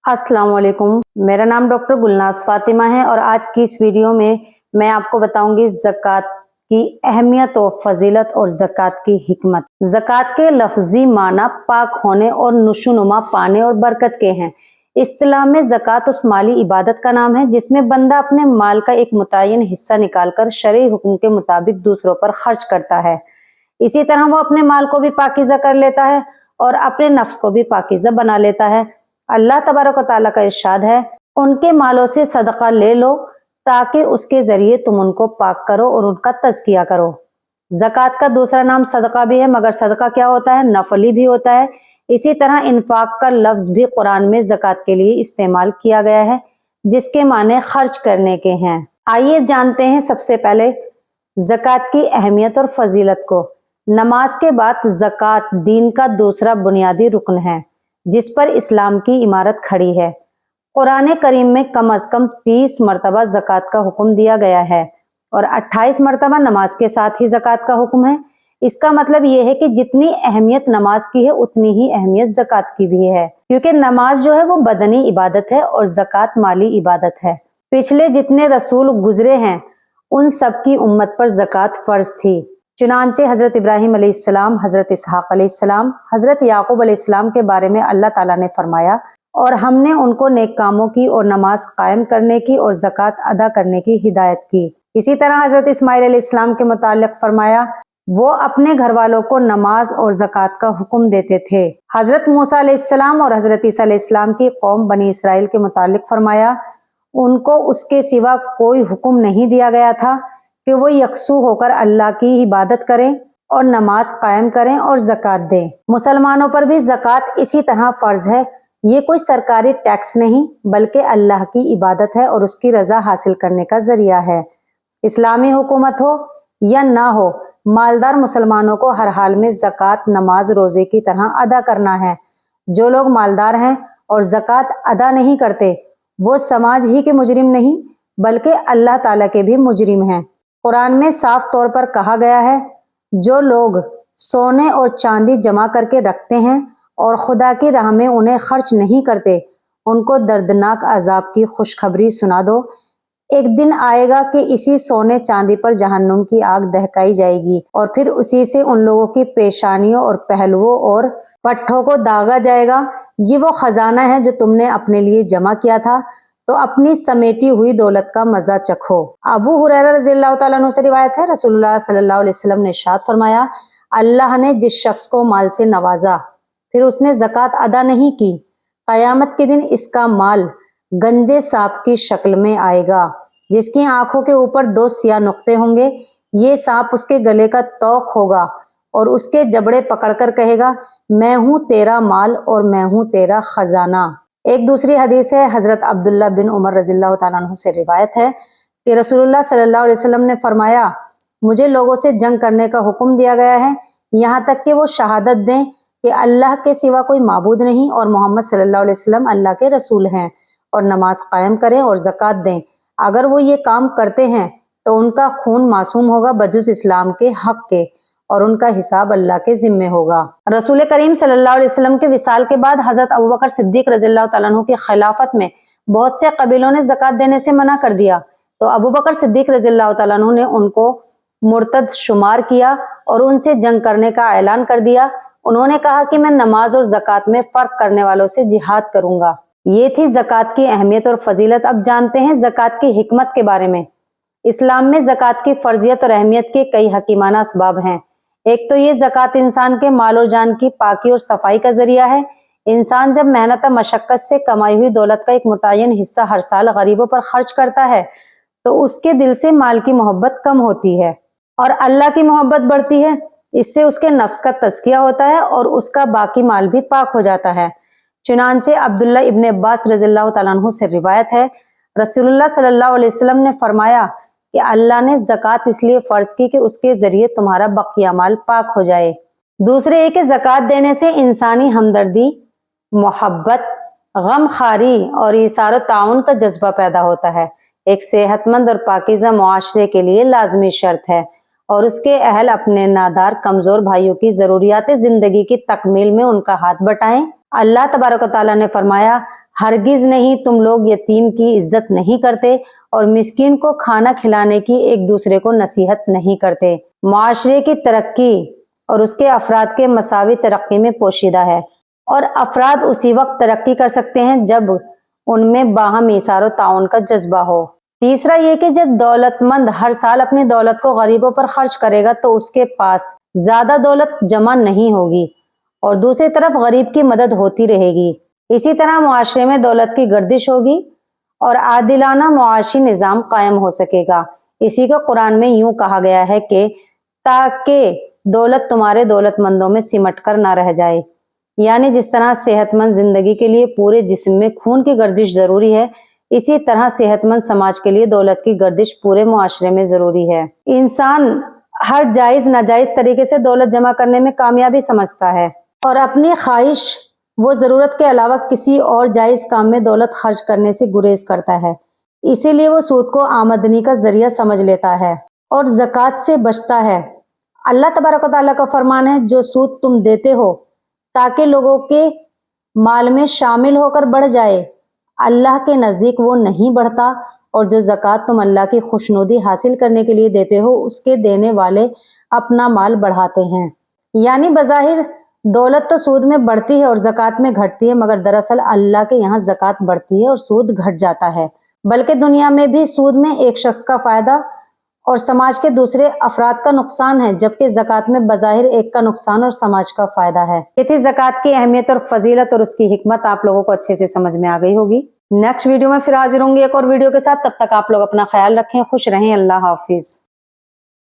अस्सलाम वालेकुम। मेरा नाम डॉक्टर गुलनाज फातिमा है और आज की इस वीडियो में मैं आपको बताऊंगी ज़कात की अहमियत और फजीलत और ज़कात की हिकमत। ज़कात के लफ्जी माना पाक होने और नुशुनुमा पाने और बरकत के हैं। इस्तिलाह में ज़कात उस माली इबादत का नाम है जिसमें बंदा अपने माल का एक मुतय्यन हिस्सा निकालकर शरई हुक्म के मुताबिक दूसरों पर खर्च करता है। इसी तरह वो अपने माल को भी पाकीज़ा कर लेता है और अपने नफ्स को भी पाकीज़ा बना लेता है। अल्लाह तबारक व तआला का इरशाद है, उनके मालों से सदका ले लो ताकि उसके जरिए तुम उनको पाक करो और उनका तज़किया करो। ज़कात का दूसरा नाम सदका भी है, मगर सदका क्या होता है? नफली भी होता है। इसी तरह इन्फाक का लफ्ज भी कुरान में ज़कात के लिए इस्तेमाल किया गया है, जिसके माने खर्च करने के हैं। आइए जानते हैं सबसे पहले ज़कात की अहमियत और फजीलत को। नमाज के बाद ज़कात दीन का दूसरा बुनियादी रुकन है जिस पर इस्लाम की इमारत खड़ी है। कुरान करीम में कम अज कम 30 मरतबा ज़कात का हुक्म दिया गया है और 28 मरतबा नमाज के साथ ही ज़कात का हुक्म है। इसका मतलब यह है कि जितनी अहमियत नमाज की है उतनी ही अहमियत ज़कात की भी है, क्योंकि नमाज जो है वो बदनी इबादत है और ज़कात माली इबादत है। पिछले जितने रसूल गुजरे हैं उन सब की उम्मत पर ज़कात फर्ज थी। चुनांचे हजरत इब्राहिम अलैहिस्सलाम, हजरत इसहाक अलैहिस्सलाम, हजरत याकूब अलैहिस्सलाम के बारे में अल्लाह ताला ने फरमाया, और हमने उनको नेक कामों की और नमाज कायम करने की और ज़कात अदा करने की हिदायत की। इसी तरह हजरत इस्माइल अलैहिस्सलाम के मुतालिक फरमाया, वो अपने घर वालों को नमाज और ज़कात का हुक्म देते थे। हजरत मूसा अलैहिस्सलाम और हजरत ईसा अलैहिस्सलाम की कौम बनी इसराइल के मुतालिक फरमाया, उनको उसके सिवा कोई हुक्म नहीं दिया गया था कि वो यकसू होकर अल्लाह की इबादत करें और नमाज कायम करें और ज़कात दें। मुसलमानों पर भी ज़कात इसी तरह फ़र्ज है। ये कोई सरकारी टैक्स नहीं बल्कि अल्लाह की इबादत है और उसकी रज़ा हासिल करने का ज़रिया है। इस्लामी हुकूमत हो या ना हो, मालदार मुसलमानों को हर हाल में ज़कात नमाज रोज़े की तरह अदा करना है। जो लोग मालदार हैं और ज़कात अदा नहीं करते वो समाज ही के मुजरिम नहीं बल्कि अल्लाह ताला के भी मुजरिम हैं। कुरान में साफ तौर पर कहा गया है, जो लोग सोने और चांदी जमा करके रखते हैं और खुदा की राह में उन्हें खर्च नहीं करते, उनको दर्दनाक अजाब की खुशखबरी सुना दो। एक दिन आएगा कि इसी सोने चांदी पर जहन्नुम की आग दहकाई जाएगी और फिर उसी से उन लोगों की पेशानियों और पहलुओं और पट्ठों को दागा जाएगा। ये वो खजाना है जो तुमने अपने लिए जमा किया था, तो अपनी समेटी हुई दौलत का मजा चखो। अबू हुरैरा रज़ियल्लाहु ताला अन्हु से रिवायत है, रसूलुल्लाह सल्लल्लाहु अलैहि वसल्लम ने इरशाद फरमाया, अल्लाह ने जिस शख्स को माल से नवाजा फिर उसने ज़कात अदा नहीं की, क़यामत के दिन इसका माल गंजे सांप की शक्ल में आएगा जिसकी आंखों के ऊपर 2 सियाह नुक्ते होंगे। ये सांप उसके गले का तोक होगा और उसके जबड़े पकड़कर कहेगा, मैं हूँ तेरा माल और मैं हूँ तेरा खजाना। एक दूसरी हदीस है, हजरत अब्दुल्ला बिन उमर रज़ियल्लाहु ताला अन्हु से रिवायत है कि रसूलुल्लाह सल्लल्लाहु अलैहि वसल्लम ने फरमाया, मुझे लोगों से जंग करने का हुक्म दिया गया है यहाँ तक कि वो शहादत दें कि अल्लाह के सिवा कोई माबूद नहीं और मोहम्मद सल्लल्लाहु अलैहि वसल्लम अल्लाह के रसूल हैं, और नमाज कायम करें और ज़कात दें। अगर वो ये काम करते हैं तो उनका खून मासूम होगा बजुज़ इस्लाम के हक के, और उनका हिसाब अल्लाह के जिम्मे होगा। रसूल करीम सल्लल्लाहु अलैहि वसल्लम के विसाल के बाद हजरत अबू बकर सिद्दीक रज़ियल्लाहु ताला अन्हु की खिलाफत में बहुत से कबीलों ने ज़कात देने से मना कर दिया, तो अबू बकर सिद्दीक रज़ियल्लाहु ताला अन्हु ने उनको मुर्तद शुमार किया और उनसे जंग करने का ऐलान कर दिया। उन्होंने कहा कि मैं नमाज और ज़कात में फ़र्क करने वालों से जिहाद करूंगा। ये थी ज़कात की अहमियत और फजीलत। अब जानते हैं ज़कात की हिकमत के बारे में। इस्लाम में ज़कात की फर्जियत और अहमियत के कई हकीमाना असबाब हैं। एक तो ये ज़कात इंसान के माल और जान की पाकी और सफाई का जरिया है। इंसान जब मेहनत मशक्कत से कमाई हुई दौलत का एक मुतय्यन हिस्सा हर साल गरीबों पर खर्च करता है तो उसके दिल से माल की मोहब्बत कम होती है और अल्लाह की मोहब्बत बढ़ती है। इससे उसके नफ्स का तज़किया होता है और उसका बाकी माल भी पाक हो जाता है। चुनांचे अब्दुल्ला इब्न अब्बास रज़ियल्लाहु ताला अन्हु से रिवायत है, रसूलुल्लाह सल्लल्लाहु अलैहि वसल्लम ने फरमाया कि अल्लाह ने ज़कात इसलिए फ़र्ज की कि उसके ज़रिए तुम्हारा बकिया माल पाक हो जाए। दूसरे है कि ज़कात देने से इंसानी हमदर्दी, मोहब्बत, गमखारी और इसार ताउन का जज्बा पैदा होता है। एक सेहतमंद और पाकीज़ा मुआशरे के लिए लाजमी शर्त है और उसके अहल अपने नादार कमज़ोर भाइयों की ज़रूरियात ज़िंदगी की तकमील में उनका हाथ बटाएं। अल्लाह तबारक व तआला ने फरमाया, हरगिज नहीं, तुम लोग यतीम की इज्जत नहीं करते और मिस्कीन को खाना खिलाने की एक दूसरे को नसीहत नहीं करते। मुआशरे की तरक्की और उसके अफराद के मसावी तरक्की में पोशीदा है, और अफराद उसी वक्त तरक्की कर सकते हैं जब उनमें बाहम ईसार और ताउन का जज्बा हो। तीसरा ये कि जब दौलतमंद हर साल अपनी दौलत को गरीबों पर खर्च करेगा तो उसके पास ज्यादा दौलत जमा नहीं होगी और दूसरी तरफ गरीब की मदद होती रहेगी। इसी तरह मुआशरे में दौलत की गर्दिश होगी और आदिलाना मुआशी निज़ाम कायम हो सकेगा। इसी को कुरान में यूं कहा गया है कि ताकि दौलत तुम्हारे दौलतमंदों में सिमट कर ना रह जाए। यानी जिस तरह सेहतमंद जिंदगी के लिए पूरे जिस्म में खून की गर्दिश जरूरी है, इसी तरह सेहतमंद समाज के लिए दौलत की गर्दिश पूरे मुआशरे में जरूरी है। इंसान हर जायज नाजायज तरीके से दौलत जमा करने में कामयाबी समझता है और अपनी ख्वाहिश वो जरूरत के अलावा किसी और जायज काम में दौलत खर्च करने से गुरेज करता है। इसीलिए वो सूद को आमदनी का जरिया समझ लेता है और ज़कात से बचता है। अल्लाह तबारक व तआला का फरमान है, जो सूद तुम देते हो ताकि लोगों के माल में शामिल होकर बढ़ जाए, अल्लाह के नज़दीक वो नहीं बढ़ता, और जो ज़कात तुम अल्लाह की खुशनुदी हासिल करने के लिए देते हो उसके देने वाले अपना माल बढ़ाते हैं। यानी बज़ाहिर दौलत तो सूद में बढ़ती है और ज़कात में घटती है, मगर दरअसल अल्लाह के यहाँ ज़कात बढ़ती है और सूद घट जाता है। बल्कि दुनिया में भी सूद में एक शख्स का फ़ायदा और समाज के दूसरे अफराद का नुकसान है, जबकि ज़कात में बज़ाहिर एक का नुकसान और समाज का फ़ायदा है। ये थी ज़कात की अहमियत और फजीलत और उसकी हिकमत, आप लोगों को अच्छे से समझ में आ गई होगी। नेक्स्ट वीडियो में फिर हाजिर होंगी एक और वीडियो के साथ। तब तक आप लोग अपना ख्याल रखें, खुश रहें। अल्लाह हाफिज।